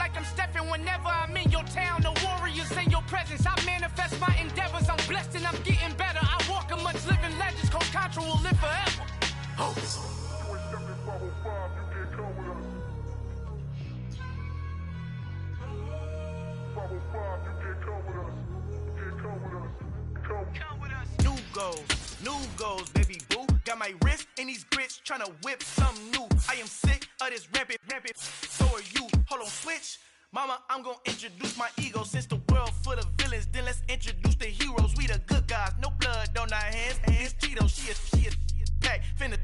like I'm Stephen whenever I'm in your town. The warriors in your presence. I manifest my endeavors. I'm blessed and I'm getting better. I walk amongst living legends. Coach Contra will live forever. Oh. New goals, baby boo. Got my wrist in these grits, tryna whip something new. I am sick of this rampant. So are you. Hold on, switch. Mama, I'm gonna introduce my ego. Since the world full of villains, then let's introduce the heroes. We the good guys, no blood on our hands. It's Cheeto, she is back. Finna,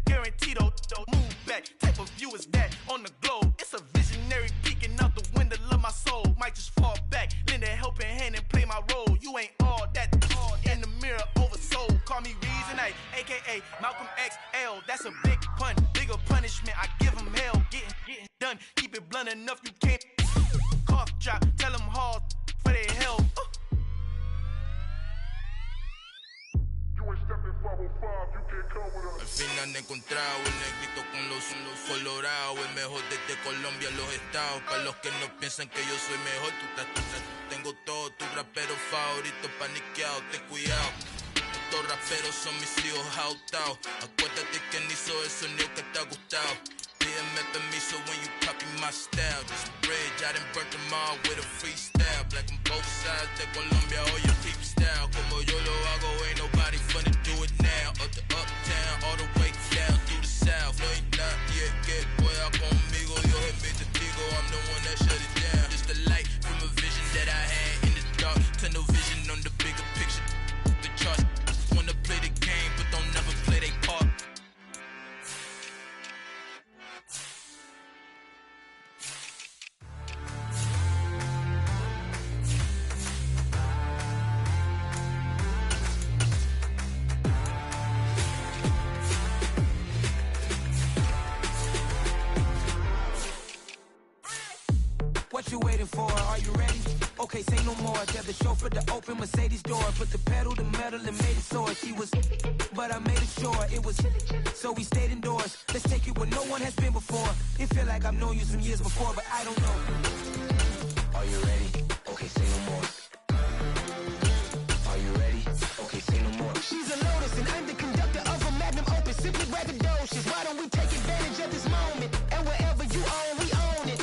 guaranteed, don't move back. Type of view is that on the globe. It's a visionary peeking out the window of my soul. Might just fall back, lend a helping hand and play my role. You ain't all that in the mirror oversold. Call me Reason A, aka Malcolm XL. That's a big pun, bigger punishment. I give him hell, getting done. Keep it blunt enough, you can't cough drop. Tell them hard for their hell. Al fin han encontrado el negrito con los colorados, el mejor desde Colombia, los estados. Para los que no piensan que yo soy mejor, tengo todos tus raperos favoritos paniqueados, ten cuidado. Estos raperos son mis hijos jautados. Acuérdate que ni hizo el sonido que te ha gustado. Pídeme permiso when you copy my style. This bridge, I done burnt them all with a freestyle. Black on both sides de Colombia, all your peep style. Como yo lo hago, ain't nobody finna do it now. Up to uptown, all the way down through the south. No hay nadie que pueda conmigo. Dios es mi testigo, I'm the one that shut it down. Just the light from a vision that I had in the dark. Tunnel vision on the bigger picture. The charts wanna play the game, but don't never play their part. What you waiting for? Are you ready? Okay, say no more. Tell the chauffeur to open Mercedes door. Put the pedal to metal and made it soar. She was, but I made it sure it was. So we stayed indoors. Let's take it where no one has been before. It feel like I've known you some years before, but I don't know. Are you ready? Okay, say no more. Are you ready? Okay, say no more. She's a Lotus and I'm the conductor of a magnum opus. Simply braggadocious. Why don't we take advantage of this moment? And wherever you own, we own it.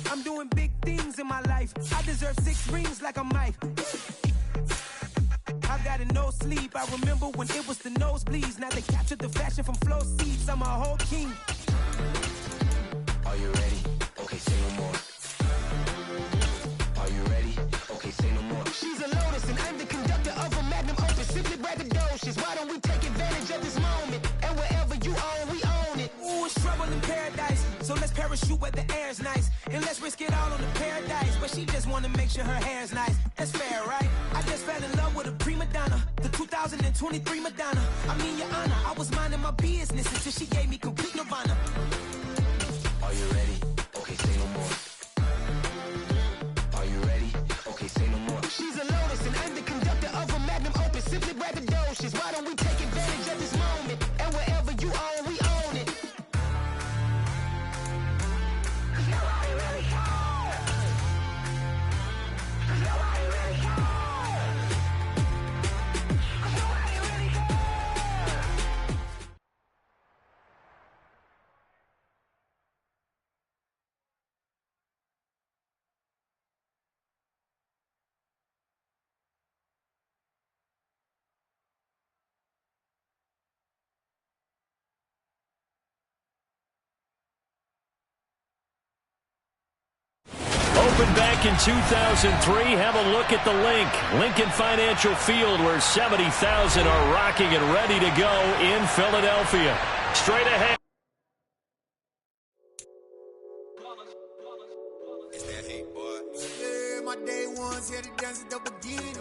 I'm doing big things in my life. I deserve 6 rings like I'm Mike. I've got a no sleep. I remember when it was the nosebleeds. Now they captured the fashion from flow seats. I'm a whole king. Are you ready? Okay, say no more. Are you ready? Okay, say no more. She's a Lotus and I'm the conductor of a magnum opus. Simply braggadocious. Why don't we take advantage of this moment? And wherever you own, we own it. Ooh, it's trouble in paradise. So let's parachute where the air's nice. And let's risk it all on the paradise. But she just wanna make sure her hair's nice. That's fair, right? I just fell in love with a prima donna. The 2023 Madonna. I mean, your honor, I was minding my business until she gave me complete nirvana. Are you ready? Okay, say no more. Are you ready? Okay, say no more. She's a Lotus and I'm the conductor of a magnum opus. Simply braggadocious. Why don't we take advantage of this moment? And wherever you own, we own it. Opened back in 2003. Have a look at the link. Lincoln Financial Field, where 70,000 are rocking and ready to go in Philadelphia. Straight ahead. Yeah, my day ones here to dance at the beginning.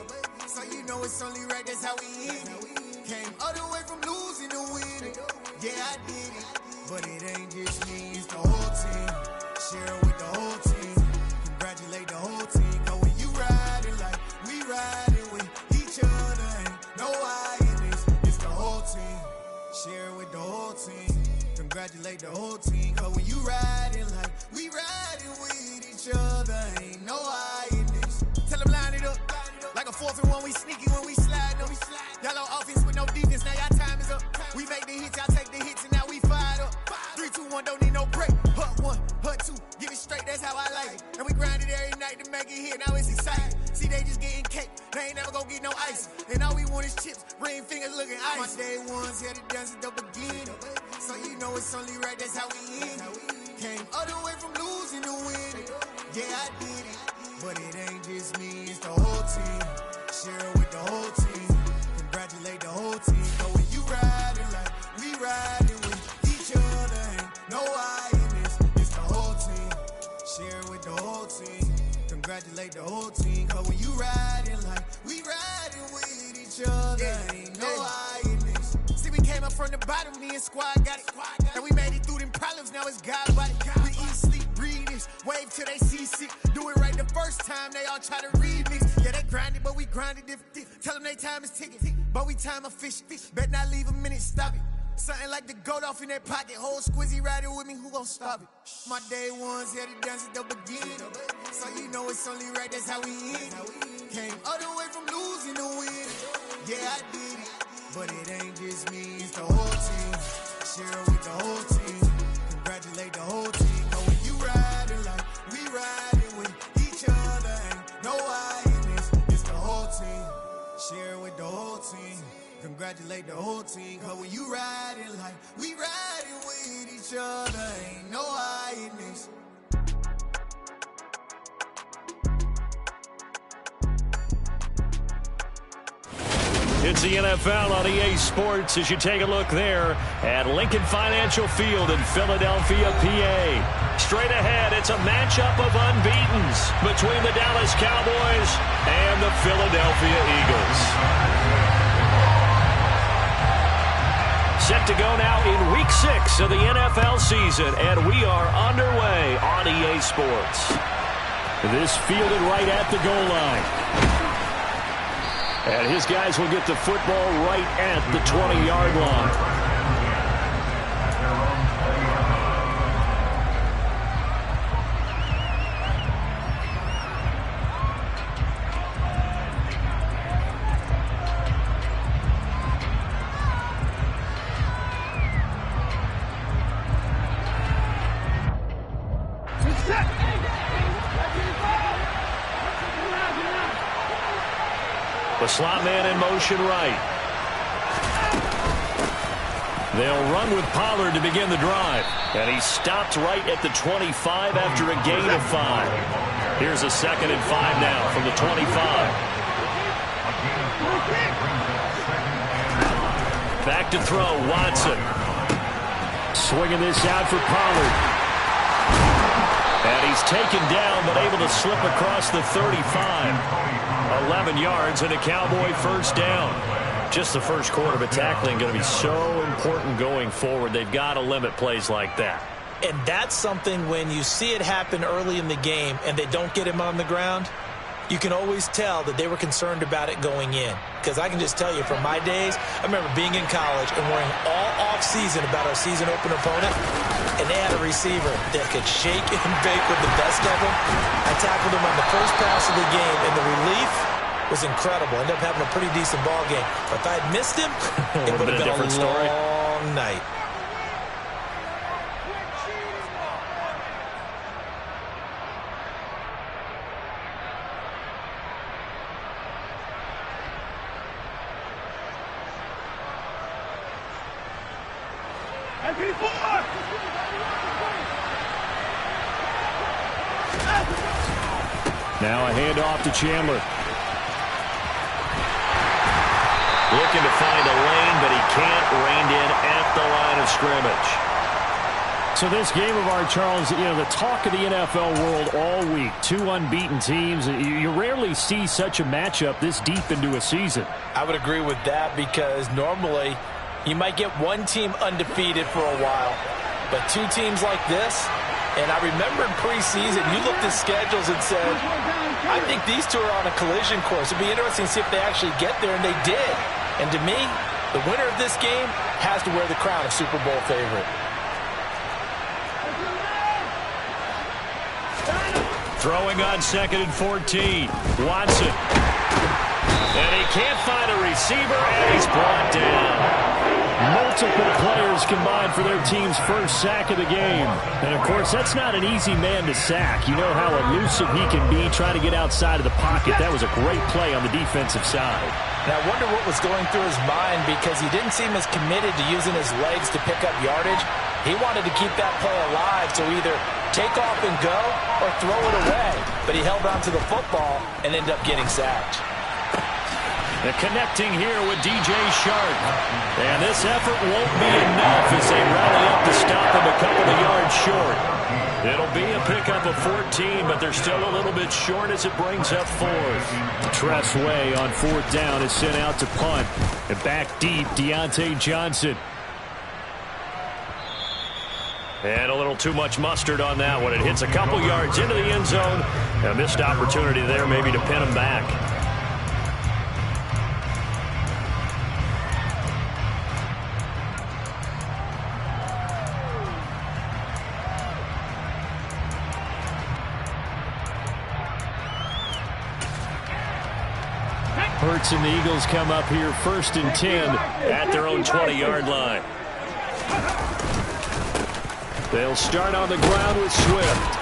So you know it's only right, that's how we hit it. Came all the way from losing to winning. Yeah, I did it. But it ain't just me, it's the whole team. Share it with the whole team. Congratulate the whole team. Cause when you riding like we riding with each other, ain't no I in this, it's the whole team. Share it with the whole team. Congratulate the whole team. Cause when you riding like we riding with each other, ain't no I in this. Tell them line it up. Like a 4th and 1, we sneaky when we slide them. Y'all on offense with no defense, now y'all time is up. We make the hits, y'all take the hits, and now we fired up. 3, 2, 1, don't need no break. Hut 1, hut 2, get it straight, that's how I like it. And we grind it every night to make it hit, now it's exciting. See, they just getting cake, they ain't never gonna get no ice. And all we want is chips, ring fingers looking ice. My day ones had to dance at the beginning. So you know it's only right, that's how we end. Came all the way from losing to winning. Yeah, I did it. But it ain't just me, it's the whole team. Share it with the whole team. Congratulate the whole team. But when you riding like we riding with each other, ain't no I in this, it's the whole team. Share it with the whole team. Congratulate the whole team. Cause when you riding like we riding with each other, ain't no I in this. See, we came up from the bottom, me and squad got it. And we made it through them problems, now it's God body. We eat, sleep, breathe this, wave till they see sick. Do it right the first time, they all try to remix. Yeah, they grinded, but we grinded different. Tell them they time is ticking, but we time a fish. Bet not leave a minute, stop it. Something like the goat off in their pocket. Whole squizzy riding with me, who gon' stop it? My day ones had to dance at the beginning. So you know it's only right, that's how we end. Came all the way from losing to winning. Yeah, I did it. But it ain't just me, it's the whole team. Share it with the whole team. Congratulate the whole team. But when you riding like we riding with each other, ain't no I in this, it's the whole team. Share it with the whole team. Congratulate the whole team. Cause when you riding like we riding with each other, ain't no I in this. It's the NFL on EA Sports as you take a look there at Lincoln Financial Field in Philadelphia, PA. Straight ahead, it's a matchup of unbeatens between the Dallas Cowboys and the Philadelphia Eagles. Set to go now in Week 6 of the NFL season, and we are underway on EA Sports. This fielded right at the goal line. And his guys will get the football right at the 20-yard line. The slot man in motion right. They'll run with Pollard to begin the drive. And he stopped right at the 25 after a gain of 5. Here's a 2nd and 5 now from the 25. Back to throw, Watson. Swinging this out for Pollard. And he's taken down, but able to slip across the 35. 11 yards and a Cowboy first down. Just the first quarter, but tackling going to be so important going forward. They've got to limit plays like that. And that's something when you see it happen early in the game and they don't get him on the ground, you can always tell that they were concerned about it going in. Because I can just tell you from my days, I remember being in college and worrying all off-season about our season opener opponent, and they had a receiver that could shake and bake with the best of them. I tackled him on the first pass of the game, and the relief was incredible. Ended up having a pretty decent ball game. But if I had missed him, it would have been a long night. Now a handoff to Chandler. Looking to find a lane, but he can't. Reined in at the line of scrimmage. So this game of ours, Charles, you know, the talk of the NFL world all week. 2 unbeaten teams. You rarely see such a matchup this deep into a season. I would agree with that because normally you might get one team undefeated for a while. But two teams like this, and I remember in preseason, you looked at schedules and said, I think these two are on a collision course. It'd be interesting to see if they actually get there, and they did. And to me, the winner of this game has to wear the crown of Super Bowl favorite. Throwing on 2nd and 14. Watson. And he can't find a receiver, and he's brought down. Multiple players combined for their team's first sack of the game. And, of course, that's not an easy man to sack. You know how elusive he can be trying to get outside of the pocket. That was a great play on the defensive side. And I wonder what was going through his mind, because he didn't seem as committed to using his legs to pick up yardage. He wanted to keep that play alive, so either take off and go or throw it away. But he held on to the football and ended up getting sacked. They're connecting here with DJ Shark. And this effort won't be enough as they rally up to stop him a couple of yards short. It'll be a pickup of 14, but they're still a little bit short as it brings up 4th. Tress Way on 4th down is sent out to punt. And back deep, Deontay Johnson. And a little too much mustard on that one. It hits a couple yards into the end zone. A missed opportunity there maybe to pin him back. Hurts and the Eagles come up here 1st and 10 at their own 20-yard line. They'll start on the ground with Swift.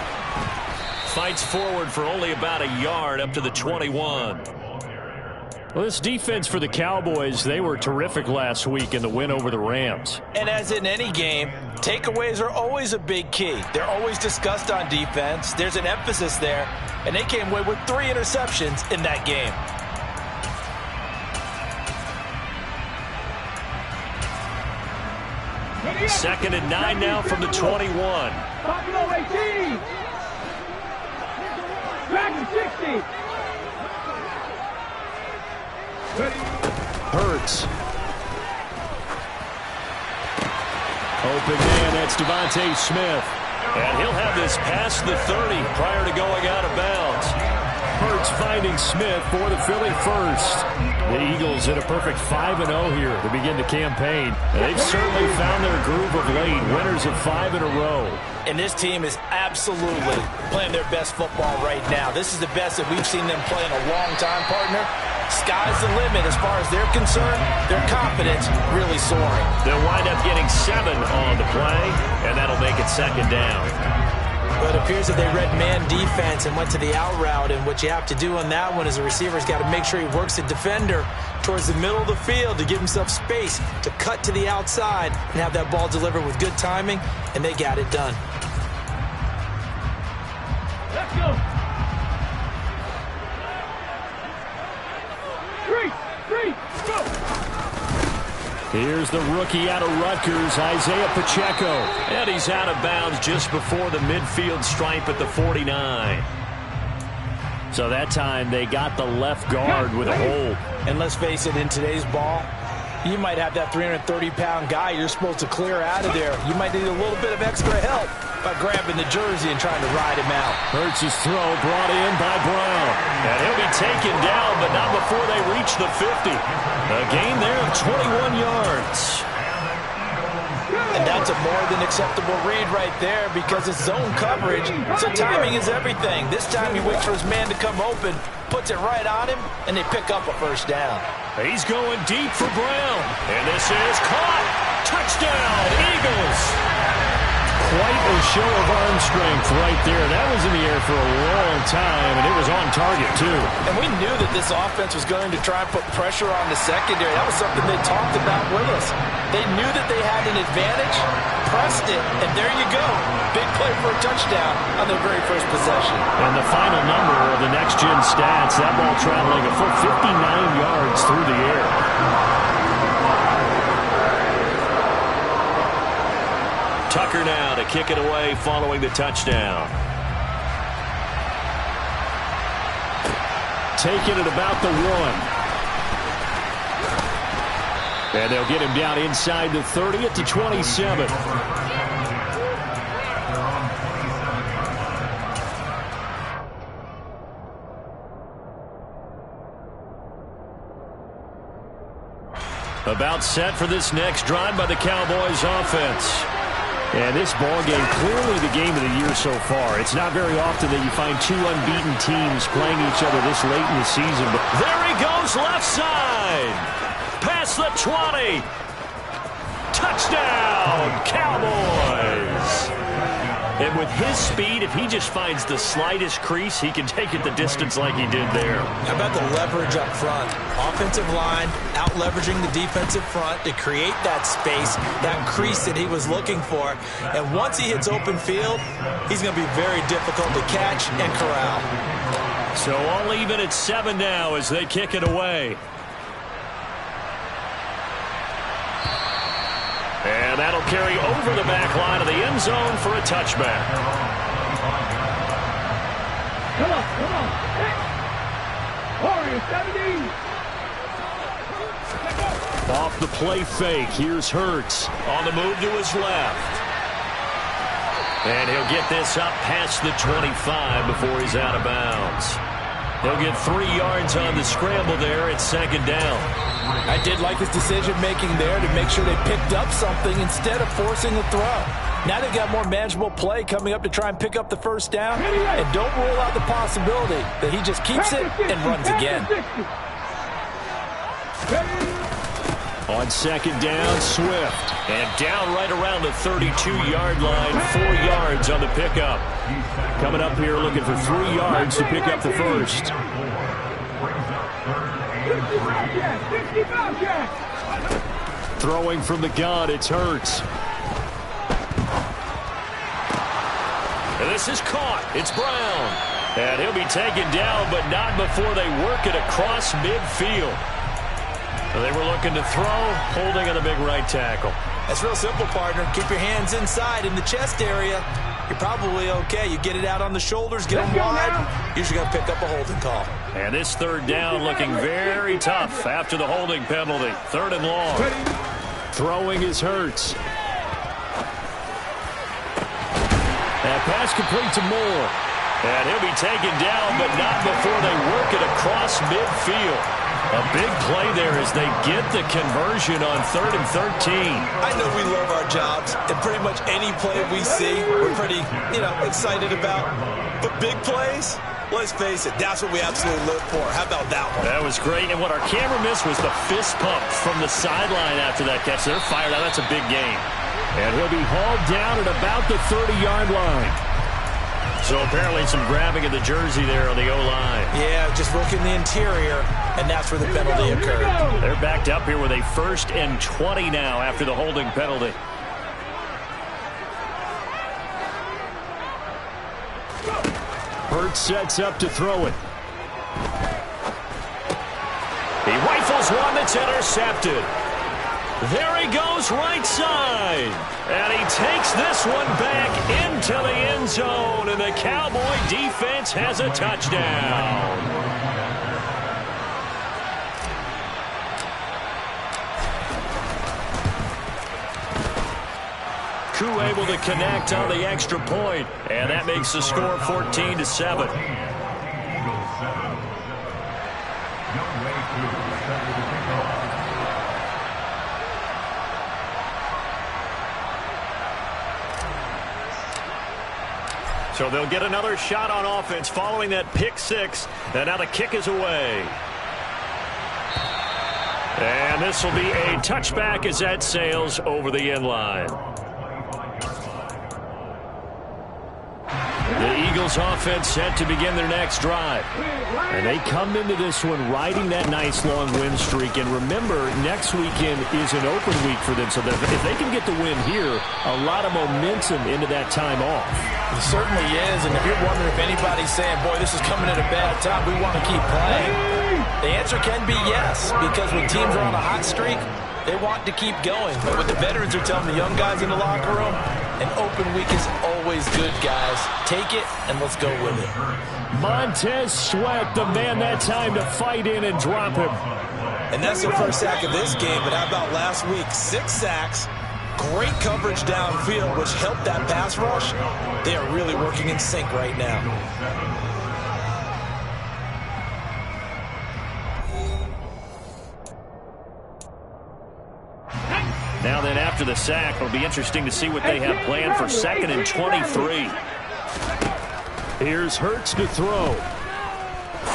Fights forward for only about a yard up to the 21. Well, this defense for the Cowboys, they were terrific last week in the win over the Rams. And as in any game, takeaways are always a big key. They're always discussed on defense. There's an emphasis there, and they came away with 3 interceptions in that game. Second and 9 now from the 21. Hurts. Open man, that's Devontae Smith. And he'll have this past the 30 prior to going out of bounds. Hurts finding Smith for the Philly first. The Eagles in a perfect 5-0 here to begin the campaign. They've certainly found their groove of late, winners of 5 in a row. And this team is absolutely playing their best football right now. This is the best that we've seen them play in a long time, partner. Sky's the limit as far as they're concerned. Their confidence really soaring. They'll wind up getting 7 on the play, and that'll make it 2nd down. But it appears that they read man defense and went to the out route, and what you have to do on that one is the receiver's got to make sure he works the defender towards the middle of the field to give himself space to cut to the outside and have that ball delivered with good timing, and they got it done. Let's go. 3, go. Here's the rookie out of Rutgers, Isaiah Pacheco. And he's out of bounds just before the midfield stripe at the 49. So that time they got the left guard with a hold. And let's face it, in today's ball, you might have that 330-pound guy you're supposed to clear out of there. You might need a little bit of extra help by grabbing the jersey and trying to ride him out. Hurts' throw brought in by Brown. And he'll be taken down, but not before they reach the 50. A gain there of 21 yards. And that's a more than acceptable read right there because it's zone coverage, so timing is everything. This time he waits for his man to come open, puts it right on him, and they pick up a first down. He's going deep for Brown. And this is caught. Touchdown, Eagles. Quite a show of arm strength right there. That was in the air for a long time, and it was on target, too. And we knew that this offense was going to try and put pressure on the secondary. That was something they talked about with us. They knew that they had an advantage, pressed it, and there you go. Big play for a touchdown on their very first possession. And the final number of the next-gen stats, that ball traveling a full 59 yards through the air. Tucker now to kick it away following the touchdown. Taking it about the 1. And they'll get him down inside the 30 at the 27. About set for this next drive by the Cowboys offense. And this ball game, clearly the game of the year so far. It's not very often that you find two unbeaten teams playing each other this late in the season. But there he goes, left side. Past the 20. Touchdown, Cowboys. And with his speed, if he just finds the slightest crease, he can take it the distance like he did there. How about the leverage up front? Offensive line out-leveraging the defensive front to create that space, that crease that he was looking for. And once he hits open field, he's going to be very difficult to catch and corral. So all even at 7 now as they kick it away. And that'll carry over the back line of the end zone for a touchback. Come on. Warriors, 17. Off the play fake, here's Hurts on the move to his left. And he'll get this up past the 25 before he's out of bounds. He'll get 3 yards on the scramble there at second down. I did like his decision-making there to make sure they picked up something instead of forcing the throw. Now they've got more manageable play coming up to try and pick up the first down. And don't rule out the possibility that he just keeps it and runs again. On second down, Swift. And down right around the 32-yard line, 4 yards on the pickup. Coming up here looking for 3 yards to pick up the first. Throwing from the gun, it's Hurts. And this is caught. It's Brown. And he'll be taken down, but not before they work it across midfield. They were looking to throw, holding on the big right tackle. That's real simple, partner. Keep your hands inside in the chest area. You're probably okay. You get it out on the shoulders, get them wide. Usually going to pick up a holding call. And this third down looking very tough after the holding penalty. 3rd and long. Throwing is Hurts. And pass complete to Moore. And he'll be taken down, but not before they work it across midfield. A big play there as they get the conversion on 3rd and 13. I know we love our jobs, and pretty much any play we see, we're pretty, excited about. But big plays, let's face it, that's what we absolutely live for. How about that one? That was great, and what our camera missed was the fist pump from the sideline after that catch. They're fired out. That's a big game. And he'll be hauled down at about the 30-yard line. So apparently some grabbing of the jersey there on the O-line. Yeah, just working the interior, and that's where the penalty occurred. They're backed up here with a 1st and 20 now after the holding penalty. Hurts sets up to throw it. He rifles one that's intercepted. There he goes right side. And he takes this one back into the end zone. And the Cowboy defense has a touchdown. Koo able to connect on the extra point. And that makes the score 14-7. So they'll get another shot on offense following that pick 6. And now the kick is away. And this will be a touchback as that sails over the end line. The Eagles offense set to begin their next drive. And they come into this one riding that nice long win streak. And remember, next weekend is an open week for them. So that if they can get the win here, a lot of momentum into that time off. It certainly is. And if you're wondering if anybody's saying, boy, this is coming at a bad time, we want to keep playing, the answer can be yes. Because when teams are on a hot streak, they want to keep going. But what the veterans are telling the young guys in the locker room, an open week is always good, guys. Take it, and let's go with it. Montez Sweat, the man that time to fight in and drop him. And that's the first sack of this game, but how about last week? 6 sacks, great coverage downfield, which helped that pass rush. They are really working in sync right now. after the sack. It'll be interesting to see what they have planned for 2nd and 23. Here's Hurts to throw.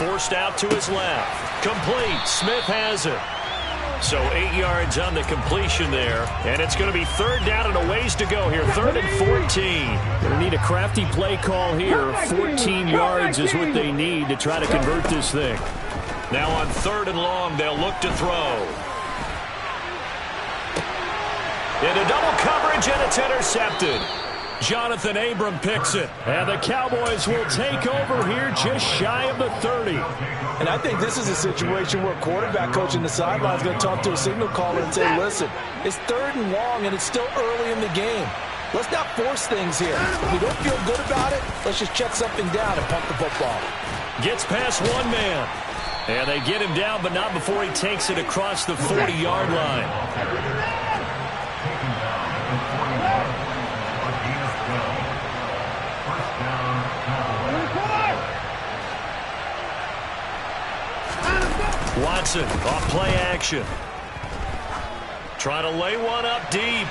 Forced out to his left. Complete. Smith has it. So 8 yards on the completion there. And it's going to be 3rd down and a ways to go here. 3rd and 14. Going to need a crafty play call here. 14 yards is what they need to try to convert this thing. Now on 3rd and long, they'll look to throw. Into double coverage, and it's intercepted. Jonathan Abram picks it. And the Cowboys will take over here just shy of the 30. And I think this is a situation where quarterback coach in the sideline is going to talk to a signal caller and say, listen, it's 3rd and long, and it's still early in the game. Let's not force things here. If we don't feel good about it, let's just check something down and pump the football. Gets past one man. And they get him down, but not before he takes it across the 40-yard line. Watson off play action. Trying to lay one up deep.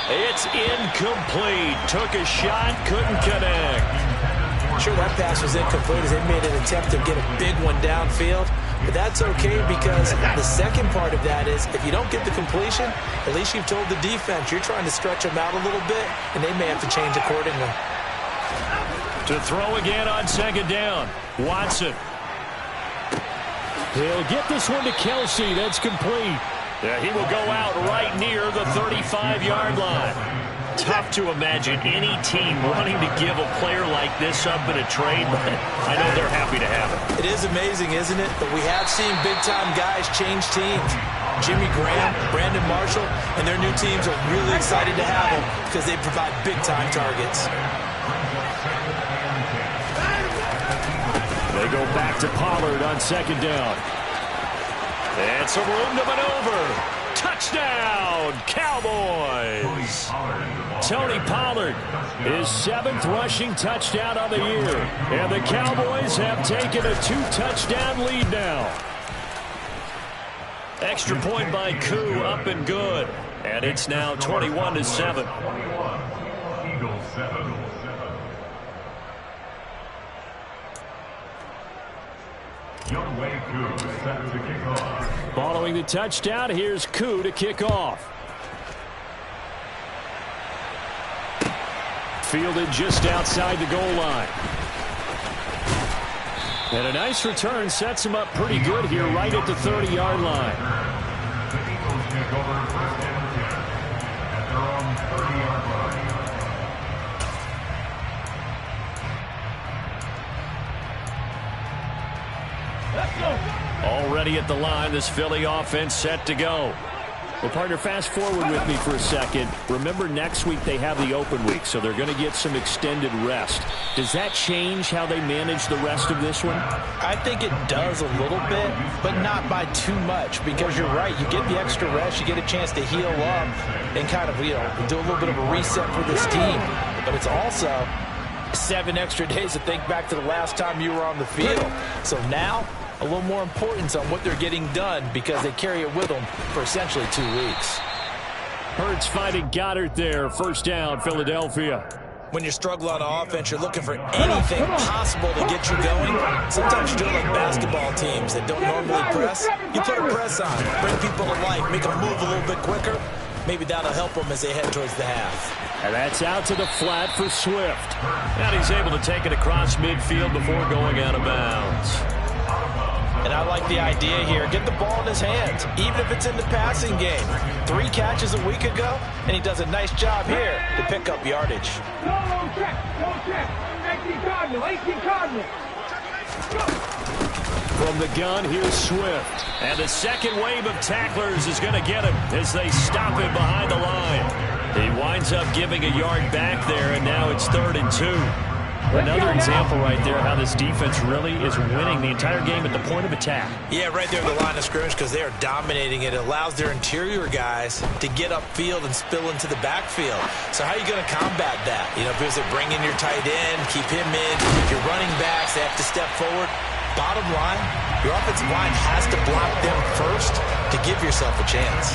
It's incomplete. Took a shot, couldn't connect. Sure, that pass was incomplete as they made an attempt to get a big one downfield. But that's okay because the second part of that is if you don't get the completion, at least you've told the defense you're trying to stretch them out a little bit, and they may have to change accordingly. To throw again on 2nd down. Watson. He'll get this one to Kelsey. That's complete. Yeah, he will go out right near the 35-yard line. Tough to imagine any team wanting to give a player like this up in a trade, but I know they're happy to have it. It is amazing, isn't it? But we have seen big-time guys change teams. Jimmy Graham, Brandon Marshall, and their new teams are really excited to have them because they provide big-time targets. They go back to Pollard on 2nd down. And some room to maneuver. Touchdown, Cowboys. Tony Pollard, his 7th rushing touchdown on the year. And the Cowboys have taken a 2-touchdown lead now. Extra point by Koo, up and good. And it's now 21-7. Eagles 7. Younghoe Koo set to kick off. Following the touchdown, here's Koo to kick off. Fielded just outside the goal line. And a nice return sets him up pretty good here right at the 30-yard line. The Eagles take over 1st and 10 at their own 30-yard line. Already at the line, this Philly offense set to go. Well, partner, fast forward with me for a second. Remember, next week they have the open week, so they're going to get some extended rest. Does that change how they manage the rest of this one? I think it does a little bit, but not by too much, because you're right. You get the extra rest, you get a chance to heal up and kind of, do a little bit of a reset for this team. But it's also 7 extra days to think back to the last time you were on the field. So now, a little more importance on what they're getting done because they carry it with them for essentially 2 weeks. Hurts finding Goddard there. 1st down, Philadelphia. When you struggle on offense, you're looking for anything possible to get you going. Sometimes you're doing like basketball teams that don't normally press. You put a press on, bring people to life, make them move a little bit quicker. Maybe that'll help them as they head towards the half. And that's out to the flat for Swift. And he's able to take it across midfield before going out of bounds. And I like the idea here. Get the ball in his hands, even if it's in the passing game. 3 catches a week ago, and he does a nice job here to pick up yardage. Don't check. 18 Cardinal. From the gun, here's Swift. And the second wave of tacklers is going to get him as they stop him behind the line. He winds up giving a yard back there, and now it's 3rd and 2. Another example right there how this defense really is winning the entire game at the point of attack. Yeah, right there at the line of scrimmage because they are dominating it. It allows their interior guys to get upfield and spill into the backfield. So how are you going to combat that? Because they bring in your tight end, keep him in. Your running backs, they have to step forward. Bottom line, your offensive line has to block them first to give yourself a chance.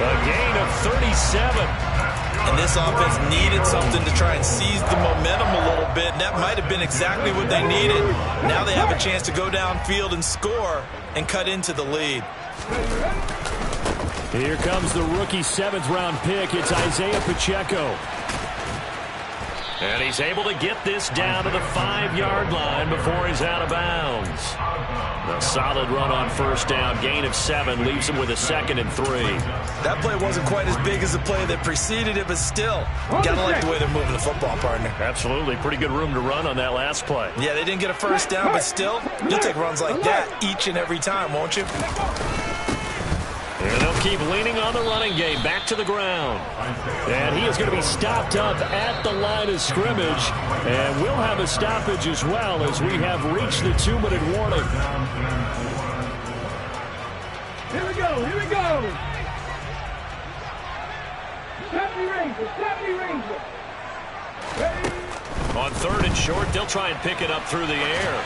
A gain of 37. And this offense needed something to try and seize the momentum a little bit, and that might have been exactly what they needed. Now they have a chance to go downfield and score and cut into the lead. Here comes the rookie 7th-round pick. It's Isaiah Pacheco. And he's able to get this down to the 5-yard line before he's out of bounds. A solid run on first down. Gain of 7 leaves him with a 2nd and 3. That play wasn't quite as big as the play that preceded it, but still, gotta like the way they're moving the football, partner. Absolutely. Pretty good room to run on that last play. Yeah, they didn't get a first down, but still, you'll take runs like that each and every time, won't you? And they'll keep leaning on the running game. Back to the ground. And he is going to be stopped up at the line of scrimmage. And we'll have a stoppage as well as we have reached the 2-minute warning. Here we go, here we go. 70 Rangers, 70 Rangers. Ready? On 3rd and short, they'll try and pick it up through the air.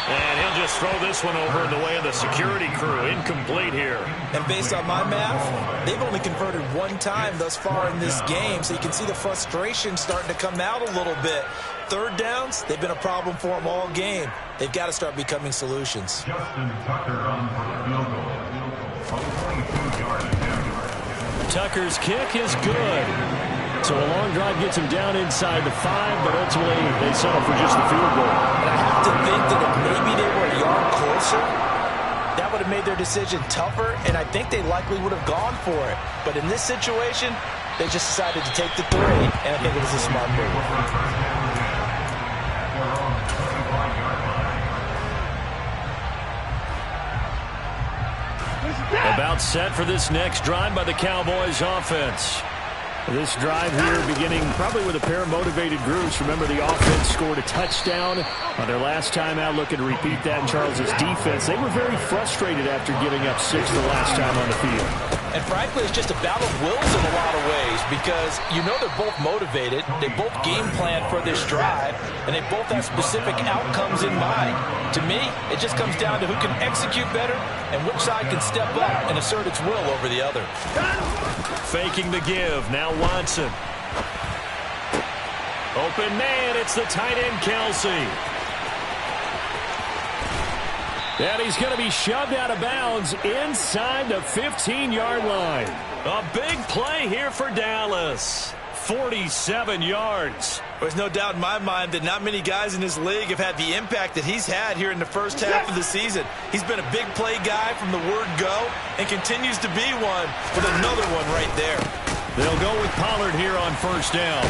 And he'll just throw this one over in the way of the security crew. Incomplete here. And based on my math, they've only converted 1 time thus far in this game, so you can see the frustration starting to come out a little bit. 3rd downs, they've been a problem for them all game. They've got to start becoming solutions. Justin Tucker on for the field goal. From 22 yards. Tucker's kick is good. So a long drive gets him down inside the 5, but ultimately they settle for just the field goal. And I have to think that if maybe they were a yard closer, that would have made their decision tougher, and I think they likely would have gone for it. But in this situation, they just decided to take the 3, and I think it was a smart move. About set for this next drive by the Cowboys offense. This drive here beginning probably with a pair of motivated groups. Remember, the offense scored a touchdown on their last time out. Looking to repeat that in Charles's defense. They were very frustrated after giving up 6 the last time on the field. And frankly, it's just a battle of wills in a lot of ways because you know they're both motivated. They both game plan for this drive, and they both have specific outcomes in mind. To me, it just comes down to who can execute better and which side can step up and assert its will over the other. Faking the give. Now Watson. Open man. It's the tight end, Kelce. And he's going to be shoved out of bounds inside the 15-yard line. A big play here for Dallas. 47 yards. There's no doubt in my mind that not many guys in this league have had the impact that he's had here in the first half of the season. He's been a big play guy from the word go and continues to be one with another one right there. They'll go with Pollard here on first down.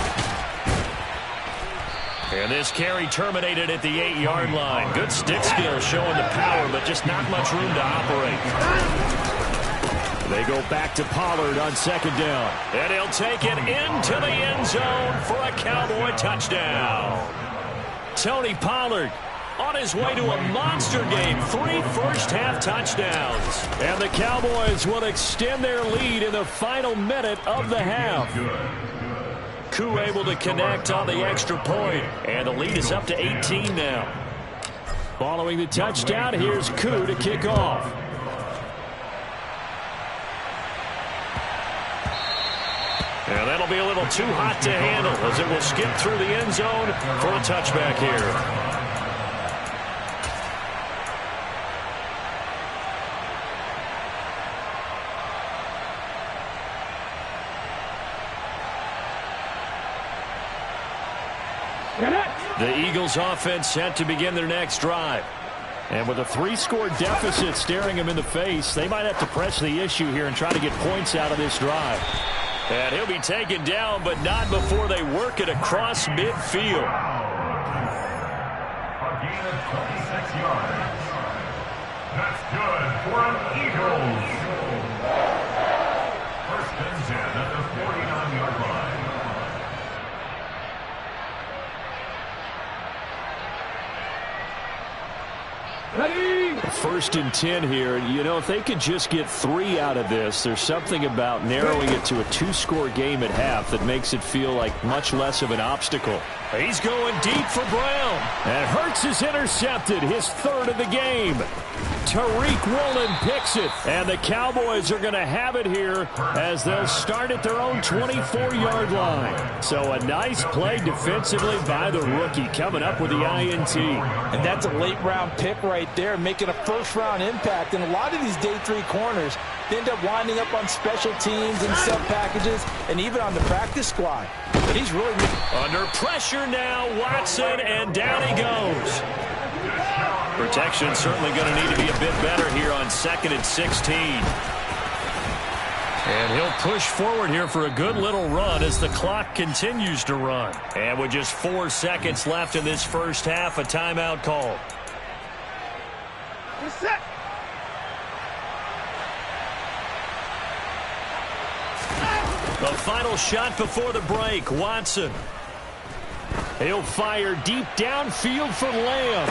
And this carry terminated at the 8-yard line. Good stick skill showing the power, but just not much room to operate. They go back to Pollard on second down. And he'll take it into the end zone for a Cowboy touchdown. Tony Pollard on his way to a monster game. 3 first-half touchdowns. And the Cowboys will extend their lead in the final minute of the half. Koo able to connect on the extra point. And the lead is up to 18 now. Following the touchdown, here's Koo to kick off. And that'll be a little too hot to handle as it will skip through the end zone for a touchback here. The Eagles offense set to begin their next drive. And with a 3-score deficit staring them in the face, they might have to press the issue here and try to get points out of this drive. And he'll be taken down, but not before they work it across midfield. A gain of 26 yards. That's good for an Eagles. First and 10 at the 49-yard line. Ready? First and 10 here. You know, if they could just get 3 out of this, there's something about narrowing it to a 2-score game at half that makes it feel like much less of an obstacle. He's going deep for Brown. And Hurts is intercepted, his third of the game. Tariq Woolen picks it. And the Cowboys are going to have it here as they'll start at their own 24-yard line. So a nice play defensively by the rookie coming up with the INT. And that's a late-round pick right there, making a first-round impact. And a lot of these day 3 corners, they end up winding up on special teams and sub packages and even on the practice squad. But he's really under pressure now, Watson, and down he goes. Protection certainly going to need to be a bit better here on 2nd and 16. And he'll push forward here for a good little run as the clock continues to run. And with just 4 seconds left in this first half, a timeout call. Set. The final shot before the break, Watson. He'll fire deep downfield for Lamb.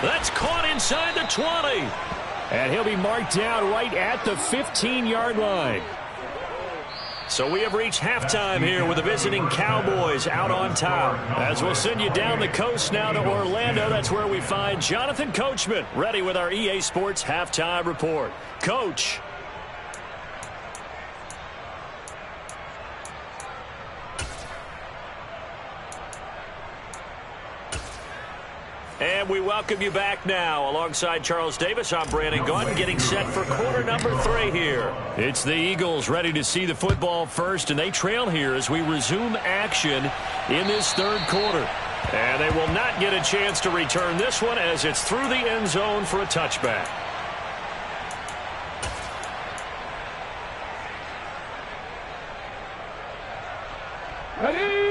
That's caught inside the 20. And he'll be marked down right at the 15-yard line. So we have reached halftime here with the visiting Cowboys out on top. As we'll send you down the coast now to Orlando, that's where we find Jonathan Coachman ready with our EA Sports Halftime Report. Coach. And we welcome you back now. Alongside Charles Davis, I'm Brandon Gaudin, getting set for quarter number 3 here. It's the Eagles ready to see the football first, and they trail here as we resume action in this third quarter. And they will not get a chance to return this one as it's through the end zone for a touchback.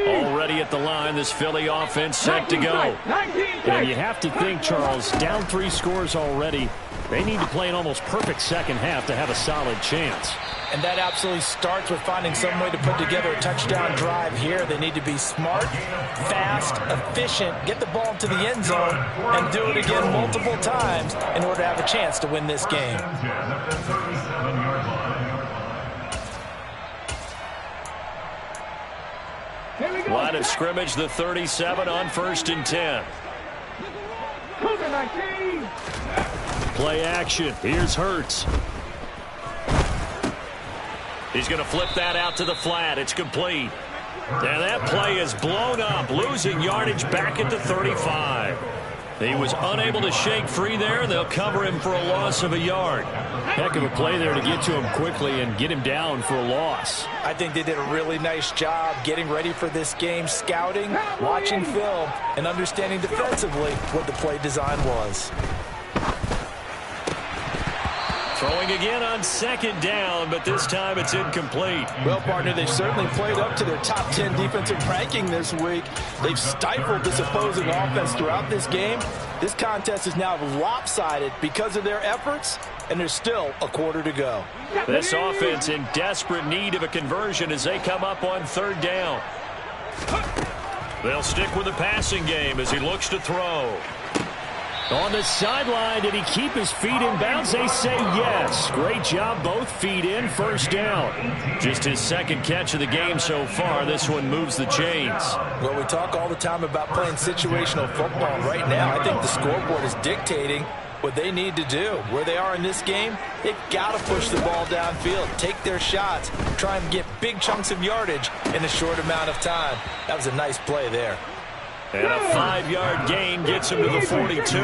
Already at the line, this Philly offense set to go. And you have to think, Charles, down 3 scores already. They need to play an almost perfect second half to have a solid chance. And that absolutely starts with finding some way to put together a touchdown drive here. They need to be smart, fast, efficient, get the ball to the end zone, and do it again multiple times in order to have a chance to win this game. Line of scrimmage, the 37 on 1st and 10. Play action. Here's Hurts. He's going to flip that out to the flat. It's complete. And that play is blown up, losing yardage back at the 35. He was unable to shake free there. They'll cover him for a loss of a yard. Heck of a play there to get to him quickly and get him down for a loss. I think they did a really nice job getting ready for this game, scouting, watching film, and understanding defensively what the play design was. Throwing again on 2nd down, but this time it's incomplete. Well, partner, they've certainly played up to their top 10 defensive ranking this week. They've stifled this opposing offense throughout this game. This contest is now lopsided because of their efforts, and there's still a quarter to go. This offense in desperate need of a conversion as they come up on 3rd down. They'll stick with the passing game as he looks to throw. On the sideline, did he keep his feet in bounds? They say yes. Great job, both feet in, 1st down. Just his 2nd catch of the game so far. This one moves the chains. Well, we talk all the time about playing situational football. Right now, I think the scoreboard is dictating what they need to do. Where they are in this game, they've got to push the ball downfield, take their shots, try and get big chunks of yardage in a short amount of time. That was a nice play there. And a 5-yard gain gets him to the 42.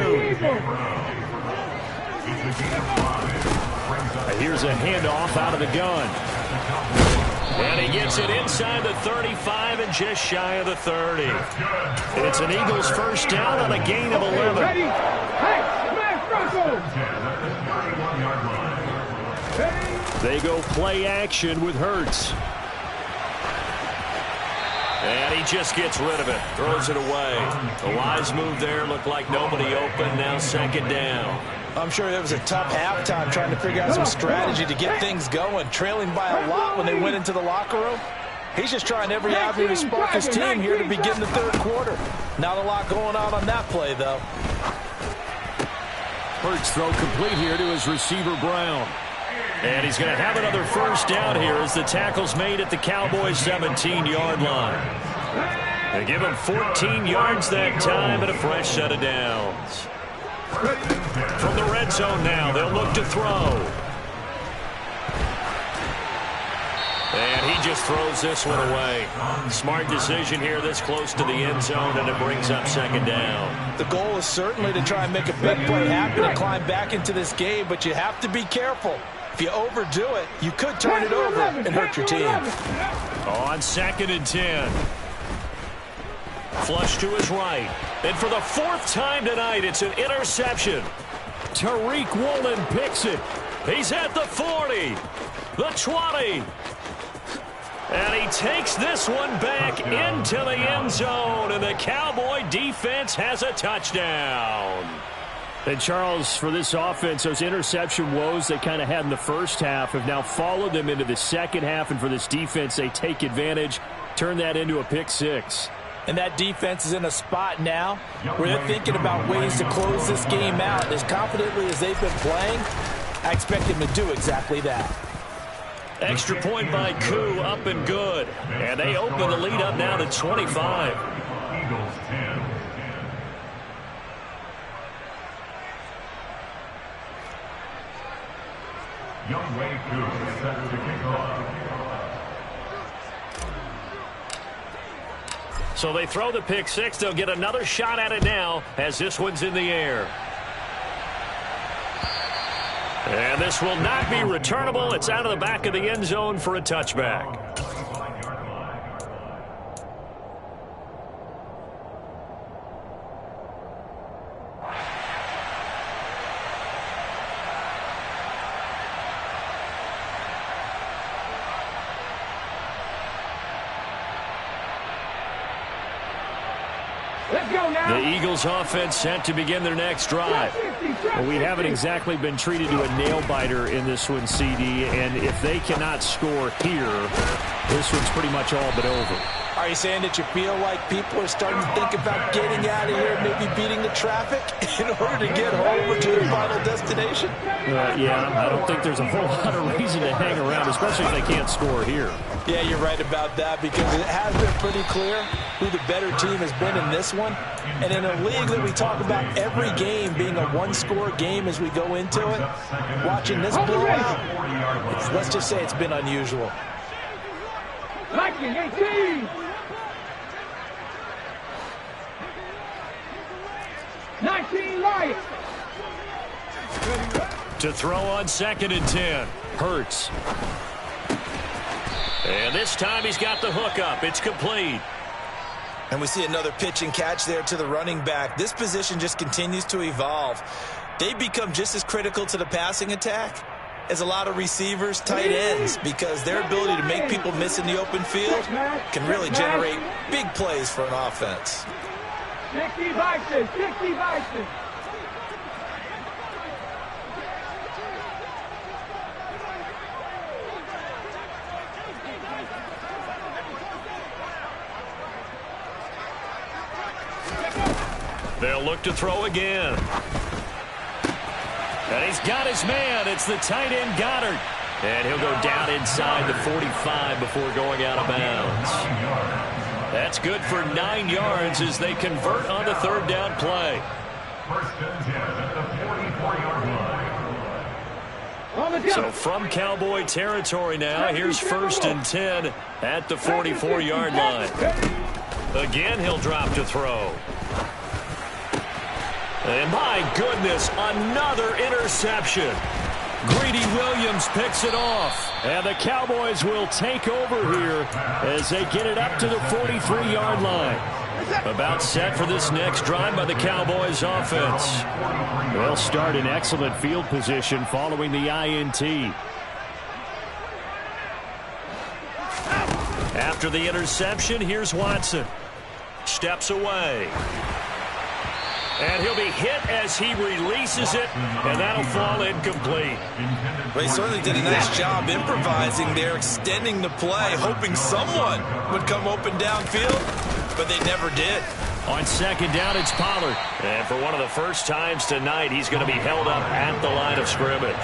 Here's a handoff out of the gun. And he gets it inside the 35 and just shy of the 30. It's an Eagles 1st down on a gain of 11. They go play action with Hurts. And he just gets rid of it, throws it away. A wise move there, looked like nobody open, now 2nd down. I'm sure it was a tough halftime trying to figure out some strategy to get things going, trailing by a lot when they went into the locker room. He's just trying every avenue to spark his team here to begin the 3rd quarter. Not a lot going on that play, though. Hurts throw complete here to his receiver, Brown. And he's going to have another 1st down here as the tackle's made at the Cowboys' 17-yard line. They give him 14 yards that time and a fresh set of downs. From the red zone now, they'll look to throw. And he just throws this one away. Smart decision here this close to the end zone, and it brings up second down. The goal is certainly to try and make a big play happen and climb back into this game, but you have to be careful. If you overdo it, you could turn it over and hurt your team. On 2nd and 10. Flush to his right. And for the 4th time tonight, it's an interception. Tariq Woolen picks it. He's at the 40, the 20. And he takes this one back into the end zone, and the Cowboy defense has a touchdown. And, Charles, for this offense, those interception woes they kind of had in the first half have now followed them into the second half, and for this defense, they take advantage, turn that into a pick six. And that defense is in a spot now where they're thinking about ways to close this game out. As confidently as they've been playing, I expect them to do exactly that. Extra point by Koo, up and good. And they open the lead up now to 25. Eagles 10. Younghoe Koo set to kick off. So they throw the pick six. They'll get another shot at it now as this one's in the air. And this will not be returnable. It's out of the back of the end zone for a touchback. The Eagles offense set to begin their next drive. Well, we haven't exactly been treated to a nail-biter in this one, CD, and if they cannot score here, this one's pretty much all but over. Are you saying that you feel like people are starting to think about getting out of here, maybe beating the traffic in order to get home or to their final destination? Yeah, I don't think there's a whole lot of reason to hang around, especially if they can't score here. Yeah, you're right about that, because it has been pretty clear who the better team has been in this one. And in a league that we talk about every game being a one-score game as we go into it, watching this blowout, let's just say it's been unusual. Viking 18. 19 Lions. To throw on 2nd and 10. Hurts. And this time he's got the hook up. It's complete. And we see another pitch and catch there to the running back. This position just continues to evolve. They become just as critical to the passing attack as a lot of receivers, tight ends, because their ability to make people miss in the open field can really generate big plays for an offense. 60 Bison, 60 Bison. They'll look to throw again. And he's got his man. It's the tight end, Goddard. And he'll go down inside the 45 before going out of bounds. That's good for 9 yards as they convert on the 3rd down play. First and 10 at the 44-yard line. So from Cowboy territory now, here's 1st and 10 at the 44-yard line. Again, he'll drop to throw. And my goodness, another interception. Greedy Williams picks it off. And the Cowboys will take over here as they get it up to the 43-yard line. About set for this next drive by the Cowboys offense. They'll start in excellent field position following the INT. After the interception, here's Watson. Steps away. And he'll be hit as he releases it, and that'll fall incomplete. They certainly did a nice job improvising there, extending the play, hoping someone would come open downfield, but they never did. On 2nd down, it's Pollard. And for one of the first times tonight, he's going to be held up at the line of scrimmage.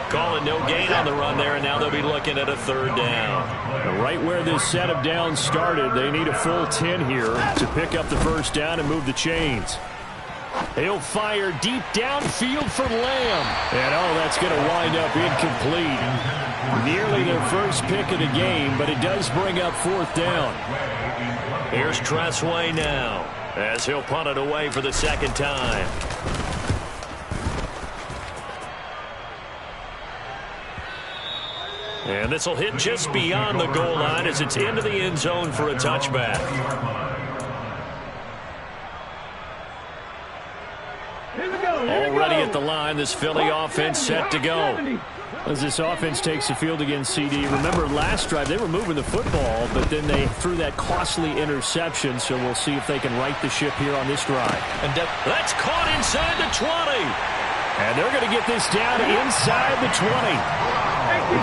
Calling no gain on the run there, and now they'll be looking at a third down. Right where this set of downs started, they need a full 10 here to pick up the first down and move the chains. He'll fire deep downfield for Lamb. And, that's going to wind up incomplete. Nearly their first pick of the game, but it does bring up fourth down. Here's Tressway now, as he'll punt it away for the second time. And this will hit just beyond the goal line as it's into the end zone for a touchback. Already at the line, this Philly offense set to go. As this offense takes the field against CD, remember last drive they were moving the football, but then they threw that costly interception, so we'll see if they can right the ship here on this drive. And that's caught inside the 20. And they're going to get this down inside the 20.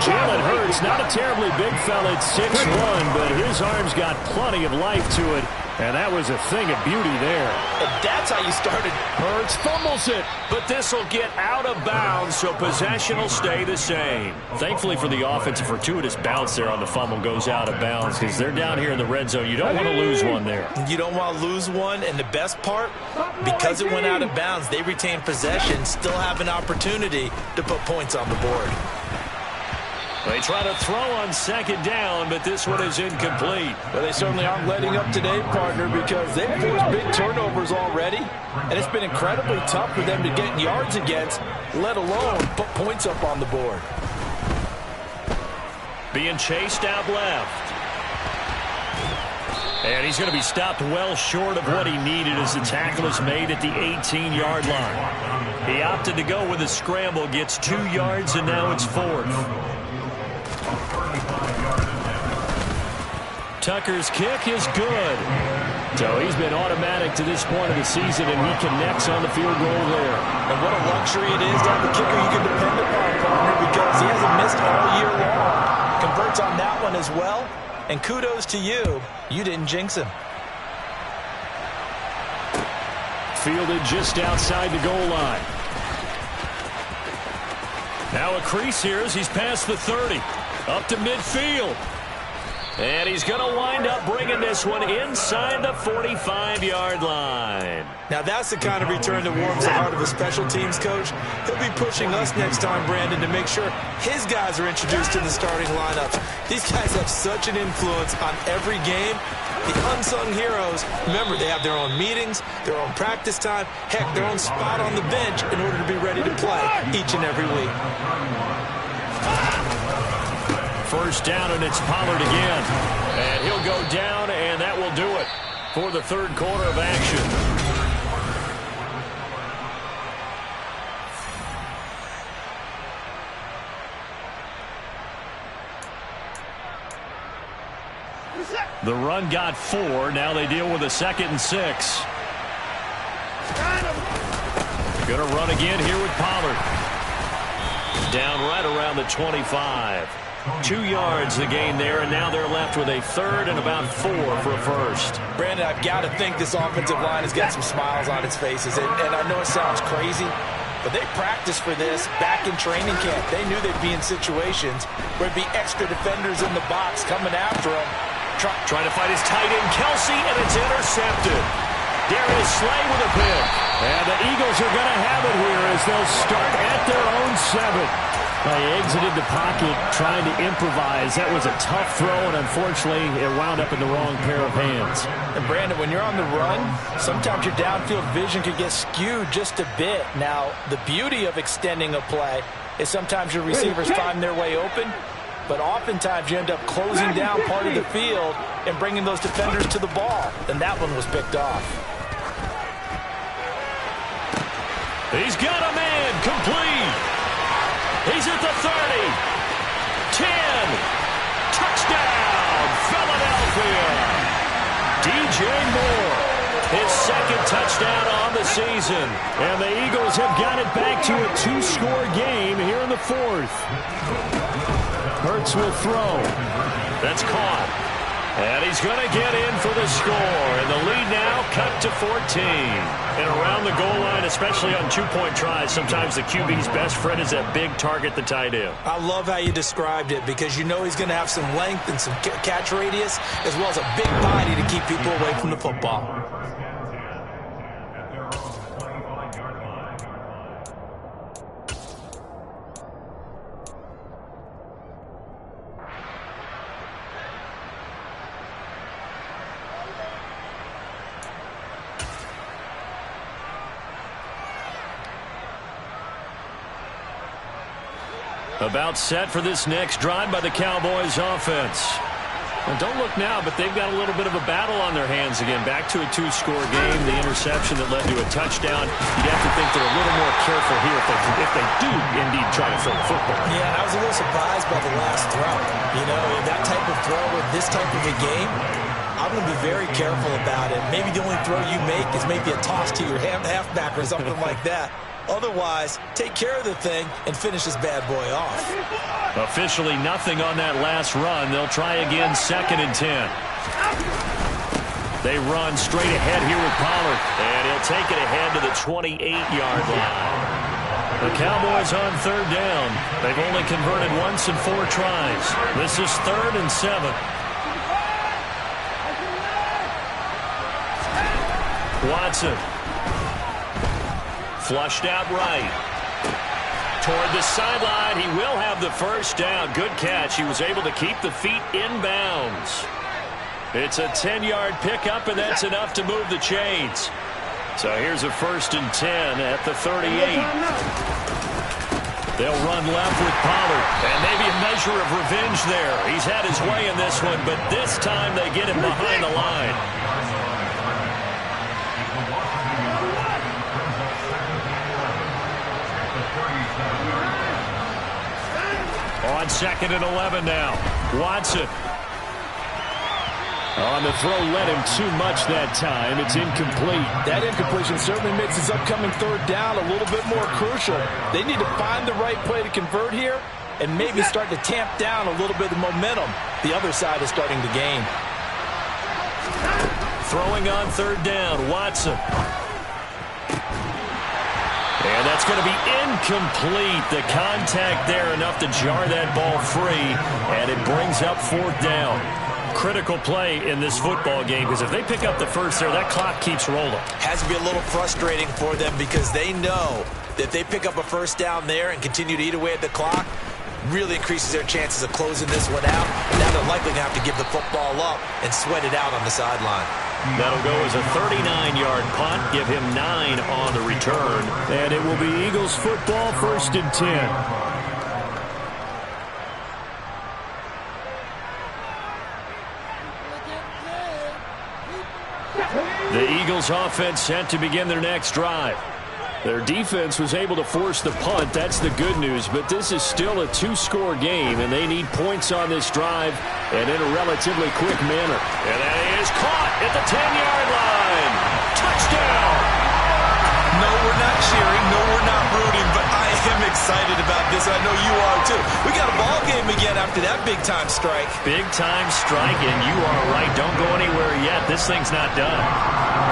Jalen Hurts, not a terribly big fella at 6'1", but his arm's got plenty of life to it. And that was a thing of beauty there. And that's how you started. Hurts fumbles it. But this will get out of bounds, so possession will stay the same. Thankfully for the offense, a fortuitous bounce there on the fumble goes out of bounds because they're down here in the red zone. You don't want to lose one there. You don't want to lose one, and the best part, because it went out of bounds, they retain possession, still have an opportunity to put points on the board. They try to throw on second down, but this one is incomplete. Well, they certainly aren't letting up today, partner, because they've forced big turnovers already, and it's been incredibly tough for them to get yards against, let alone put points up on the board. Being chased out left. And he's going to be stopped well short of what he needed as the tackle is made at the 18-yard line. He opted to go with a scramble, gets 2 yards, and now it's fourth. Tucker's kick is good. So he's been automatic to this point of the season, and he connects on the field goal there. And what a luxury it is to have a kicker you can depend upon, partner, because he hasn't missed all year long. Converts on that one as well, and kudos to you. You didn't jinx him. Fielded just outside the goal line. Now a crease here as he's past the 30. Up to midfield. And he's going to wind up bringing this one inside the 45-yard line. Now that's the kind of return that warms the heart of a special teams coach. He'll be pushing us next time, Brandon, to make sure his guys are introduced to the starting lineups. These guys have such an influence on every game. The unsung heroes, remember, they have their own meetings, their own practice time, heck, their own spot on the bench in order to be ready to play each and every week. First down, and it's Pollard again. And he'll go down, and that will do it for the third quarter of action. The run got 4. Now they deal with a 2nd and 6. Going to run again here with Pollard. Down right around the 25. 2 yards the gain there, and now they're left with a third and about 4 for a first. Brandon, I've got to think this offensive line has got some smiles on its faces, and I know it sounds crazy, but they practiced for this back in training camp. They knew they'd be in situations where there'd be extra defenders in the box coming after them. Trying to fight his tight end, Kelsey, and it's intercepted. Darius Slay with a pick. And the Eagles are going to have it here as they'll start at their own 7. They exited the pocket trying to improvise. That was a tough throw, and unfortunately, it wound up in the wrong pair of hands. And Brandon, when you're on the run, sometimes your downfield vision could get skewed just a bit. Now, the beauty of extending a play is sometimes your receivers find their way open, but oftentimes you end up closing down part of the field and bringing those defenders to the ball. And that one was picked off. He's got a man, complete. He's at the 30, 10, touchdown, Philadelphia. DJ Moore, his 2nd touchdown on the season. And the Eagles have got it back to a 2-score game here in the 4th. Hurts will throw. That's caught. And he's going to get in for the score. And the lead now cut to 14. And around the goal line, especially on two-point tries, sometimes the QB's best friend is that big target, the tight end. I love how you described it because you know he's going to have some length and some catch radius as well as a big body to keep people away from the football. About set for this next drive by the Cowboys offense. And don't look now, but they've got a little bit of a battle on their hands again. Back to a two-score game. The interception that led to a touchdown. You'd have to think they're a little more careful here if they do indeed try to throw the football. Yeah, and I was a little surprised by the last throw. You know, that type of throw with this type of a game, I'm going to be very careful about it. Maybe the only throw you make is maybe a toss to your halfback or something like that. Otherwise, take care of the thing and finish this bad boy off. Officially nothing on that last run. They'll try again, 2nd and 10. They run straight ahead here with Pollard. And he'll take it ahead to the 28-yard line. The Cowboys on 3rd down. They've only converted once in 4 tries. This is 3rd and 7. Watson. Flushed out right. Toward the sideline. He will have the first down. Good catch. He was able to keep the feet in bounds. It's a 10-yard pickup, and that's enough to move the chains. So here's a 1st and 10 at the 38. They'll run left with Pollard. And maybe a measure of revenge there. He's had his way in this one, but this time they get him behind the line. On 2nd and 11 now. Watson. On the throw, led him too much that time. It's incomplete. That incompletion certainly makes his upcoming 3rd down a little bit more crucial. They need to find the right play to convert here and maybe start to tamp down a little bit of momentum the other side is starting to gain. Throwing on 3rd down, Watson. And that's going to be incomplete. The contact there enough to jar that ball free, and it brings up 4th down. Critical play in this football game because if they pick up the first there, that clock keeps rolling. Has to be a little frustrating for them because they know that if they pick up a 1st down there and continue to eat away at the clock, really increases their chances of closing this one out. Now they're likely going to have to give the football up and sweat it out on the sideline. That'll go as a 39-yard punt. Give him 9 on the return. And it will be Eagles football, 1st and 10. The Eagles offense set to begin their next drive. Their defense was able to force the punt. That's the good news. But this is still a 2-score game, and they need points on this drive and in a relatively quick manner. And that is caught at the 10-yard line. Touchdown! No, we're not cheering. No, we're not rooting. But I am excited about this. I know you are, too. We got a ball game again after that big-time strike. Big-time strike, and you are right. Don't go anywhere yet. This thing's not done.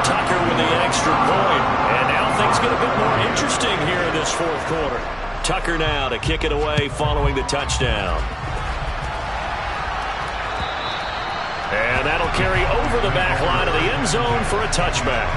Tucker with the extra point. And now things get a bit more interesting here in this 4th quarter. Tucker now to kick it away following the touchdown. And that'll carry over the back line of the end zone for a touchback.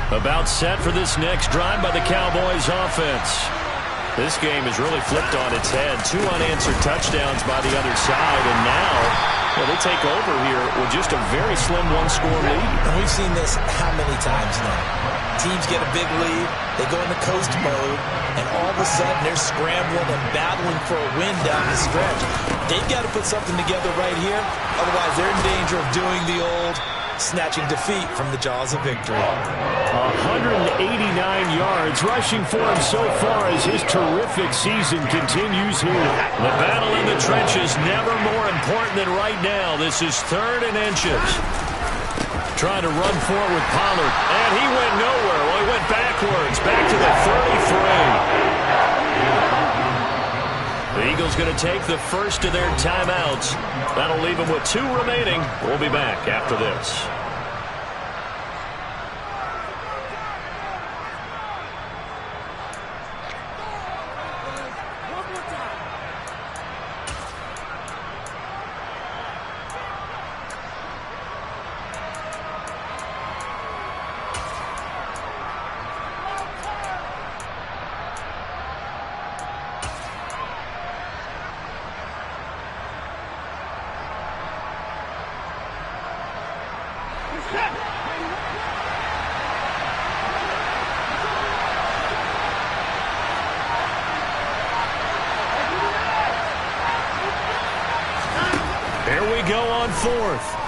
About set for this next drive by the Cowboys offense. This game has really flipped on its head. 2 unanswered touchdowns by the other side, and now they take over here with just a very slim 1-score lead. And we've seen this how many times now? Teams get a big lead, they go into coast mode, and all of a sudden they're scrambling and battling for a win down the stretch. They've got to put something together right here, otherwise they're in danger of doing the old snatching defeat from the jaws of victory. 189 yards rushing for him so far as his terrific season continues here. The battle in the trenches never more important than right now. This is 3rd and inches. Trying to run forward with Pollard, and he went nowhere. Well, he went backwards, back to the 33. The Eagles going to take the first of their timeouts. That'll leave them with 2 remaining. We'll be back after this.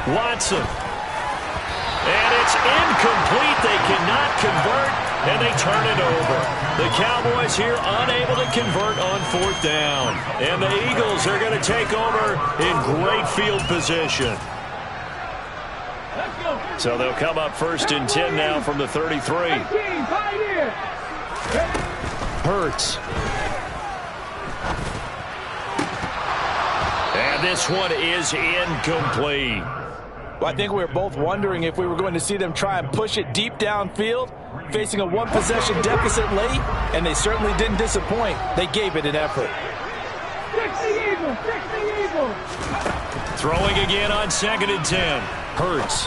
Watson. And it's incomplete. They cannot convert, and they turn it over. The Cowboys here unable to convert on 4th down. And the Eagles are going to take over in great field position. So they'll come up 1st and 10 now from the 33. Hurts. And this one is incomplete. Well, I think we were both wondering if we were going to see them try and push it deep downfield, facing a 1-possession deficit late, and they certainly didn't disappoint. They gave it an effort. Throwing again on 2nd and 10. Hurts.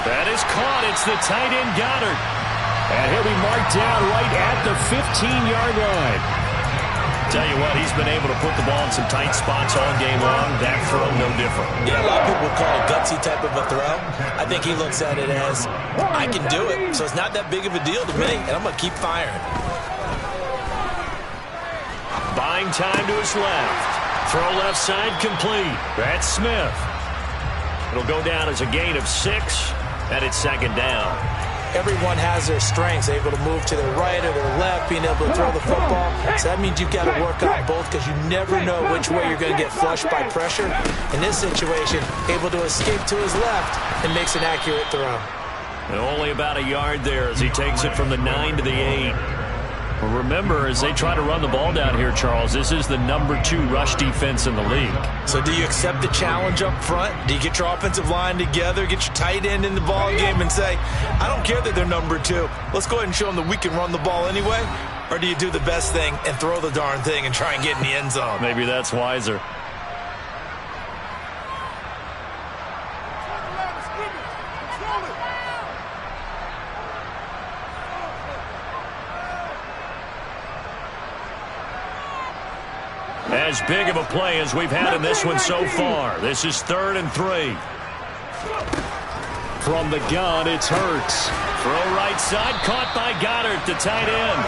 That is caught. It's the tight end Goddard. And he'll be marked down right at the 15-yard line. Tell you what, he's been able to put the ball in some tight spots all game long. That throw, no different. Yeah, a lot of people call it gutsy type of a throw. I think he looks at it as, I can do it, so it's not that big of a deal to me, and I'm going to keep firing. Buying time to his left. Throw left side complete. That's Smith. It'll go down as a gain of 6, and it's 2nd down. Everyone has their strengths, able to move to their right or their left, being able to throw the football. So that means you've got to work on both because you never know which way you're going to get flushed by pressure. In this situation, able to escape to his left and makes an accurate throw. And only about a yard there as he takes it from the 9 to the 8. Well, remember, as they try to run the ball down here, Charles, this is the number 2 rush defense in the league. So do you accept the challenge up front? Do you get your offensive line together, get your tight end in the ball game and say, I don't care that they're number 2. Let's go ahead and show them that we can run the ball anyway? Or do you do the best thing and throw the darn thing and try and get in the end zone? Maybe that's wiser. As big of a play as we've had in this one so far. This is 3rd and 3. From the gun, it's Hurts. Throw right side, caught by Goddard, the tight end.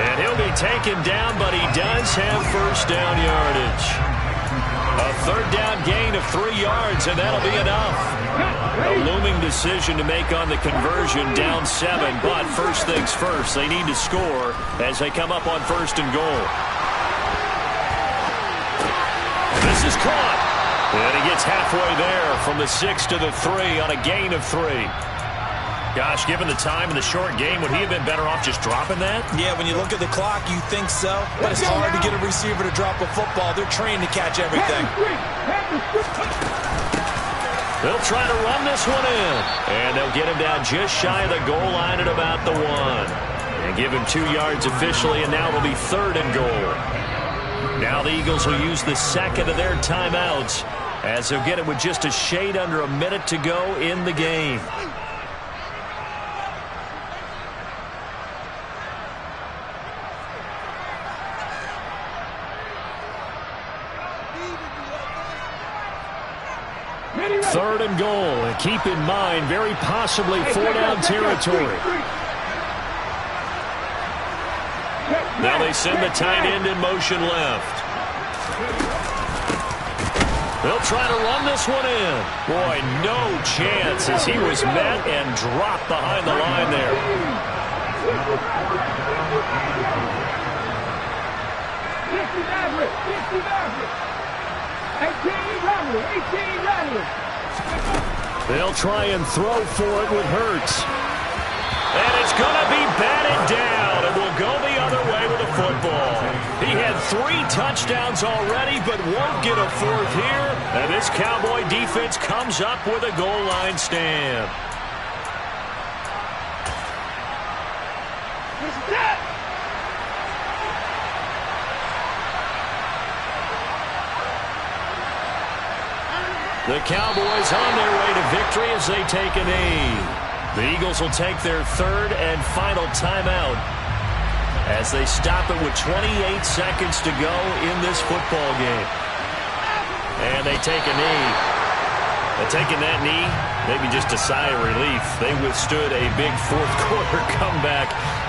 And he'll be taken down, but he does have 1st down yardage. A 3rd down gain of 3 yards, and that'll be enough. A looming decision to make on the conversion, down 7. But first things first, they need to score as they come up on 1st and goal. This is caught. And he gets halfway there from the 6 to the 3 on a gain of 3. Gosh, given the time in the short game, would he have been better off just dropping that? Yeah, when you look at the clock, you think so. But it's hard to get a receiver to drop a football. They're trained to catch everything. They'll try to run this one in. And they'll get him down just shy of the goal line at about the 1. And give him 2 yards officially, and now it'll be 3rd and goal. Now the Eagles will use the 2nd of their timeouts as they'll get it with just a shade under a minute to go in the game. Third and goal, and keep in mind, very possibly 4-down territory. Now they send the tight end in motion left. They'll try to run this one in. Boy, no chance as he was met and dropped behind the line there. 18 Rattler. They'll try and throw for it with Hurts. And it's going to be batted down. It will go the other way with the football. He had 3 touchdowns already, but won't get a 4th here. And this Cowboy defense comes up with a goal line stand. The Cowboys on their way to victory as they take a knee. The Eagles will take their 3rd and final timeout as they stop it with 28 seconds to go in this football game. And they take a knee. And taking that knee, maybe just a sigh of relief. They withstood a big 4th quarter comeback.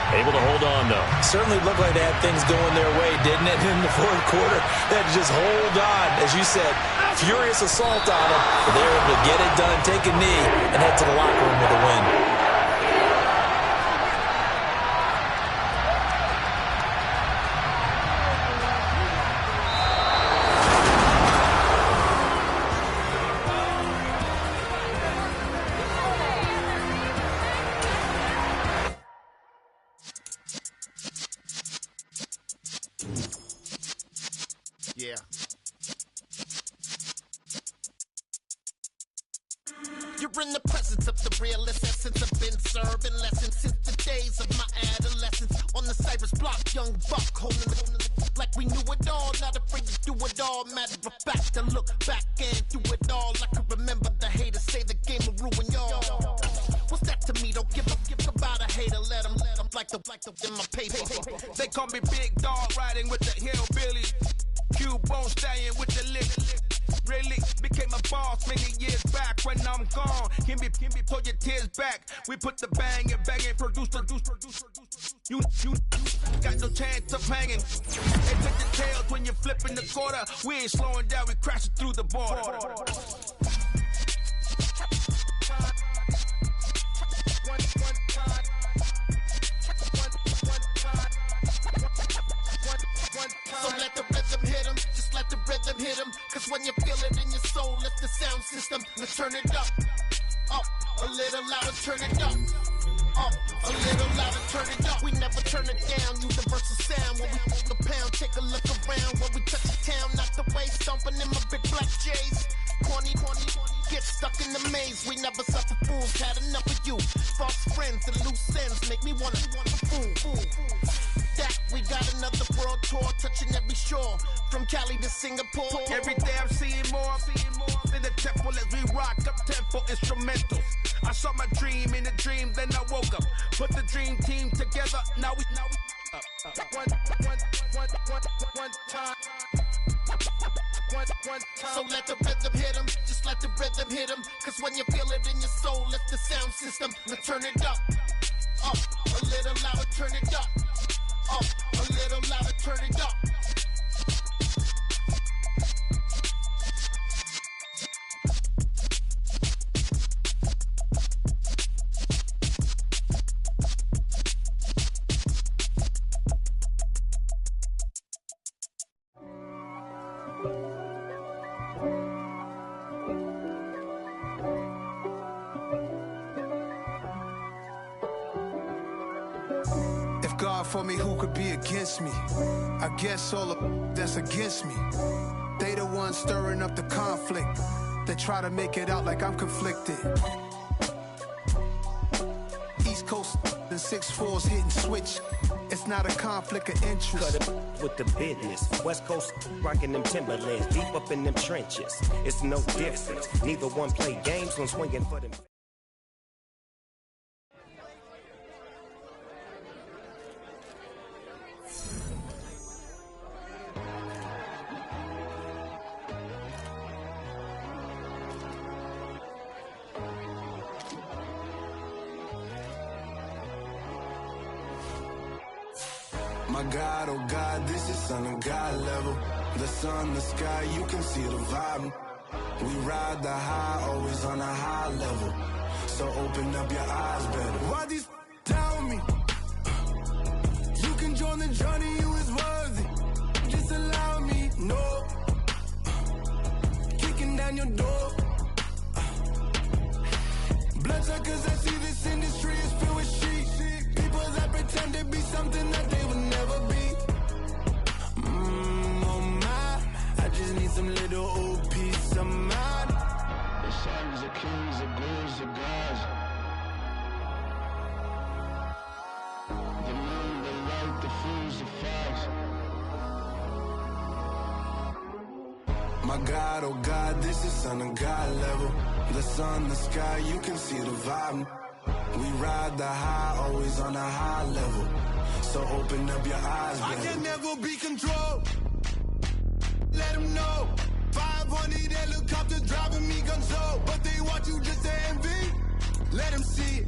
Able to hold on, though. Certainly looked like they had things going their way, didn't it? In the 4th quarter, they had to just hold on. As you said, furious assault on them. But they were able to get it done, take a knee, and head to the locker room with a win. Yeah. You're in the presence of the realest essence. I've been serving lessons since the days of my adolescence. On the Cypress block, young buck holding the like we knew it all. Not afraid to do it all. Matter of fact, to look back and do it all. I can remember the haters say the game will ruin y'all. What's that to me? Don't give about a hater. Let them like the in my paper. They call me Big Dog, riding with the hillbillies. Q-Bone stallion with the lick. Really became a boss many years back. When I'm gone, can be pull your tears back. We put the bang and produce. You got no chance of hanging. They took the tails when you're flipping the quarter. We ain't slowing down, we crashing through the border. So let the rhythm hit him, just let the rhythm hit him. Cause when you feel it in your soul, lift the sound system and turn it up. Up, a little louder, turn it up. Up, a little louder, turn it up. We never turn it down, universal sound. When we hold the pound, take a look around. When we touch the town, not the way, stomping in my big black J's. Corny, get stuck in the maze. We never suffer fools, had enough of you. False friends and loose ends make me wanna fool. That we got another world tour, touching every shore, from Cali to Singapore. Every day I'm seeing more in the temple as we rock up tempo instrumentals. I saw my dream in a dream, then I woke up. Put the dream team together, now we one time. So let the rhythm hit him, just let the rhythm hit him. Cause when you feel it in your soul, lift the sound system and turn it up. Up, a little louder, turn it up. Up, a little louder, turn it up. For me, who could be against me? I guess all of that's against me. They the ones stirring up the conflict. They try to make it out like I'm conflicted. East Coast and 6'4's hitting switch. It's not a conflict of interest. Cut it with the business. West Coast rocking them Timberlands, deep up in them trenches. It's no difference. Neither one play games when swinging for them. My God, oh God, this is Son of God level. The sun, the sky, you can see the vibe. We ride the high, always on a high level. So open up your eyes better. Why these tell me? You can join the journey, you is worthy. Just allow me, no. Kicking down your door. Bloodsuckers, I see this industry is filled with sheep. People that pretend to be something that they would never be. Oh my, I just need some little old peace of mind. The sons of kings, the bulls, the gods. The moon, the light, the fools, the facts. My God, oh God, this is son of God level. The sun, the sky, you can see the vibe. We ride the high, always on a high level. So open up your eyes, baby. I can never be controlled. Let them know. 500 helicopters driving me gonzo. But they want you just to envy. Let them see it.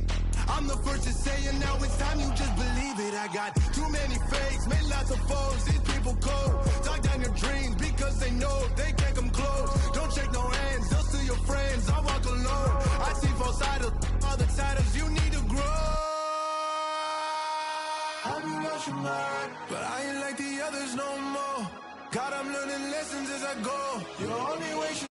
I'm the first to say it, now it's time you just believe it. I got too many fakes, made lots of foes. These people cold. Talk down your dreams because they know they can't come close. Don't shake no hands, they'll steal your friends. I walk alone. I see false idols, all the titles you need to grow. I've been watching mine, but I ain't like the others no more. God, I'm learning lessons as I go. Your only way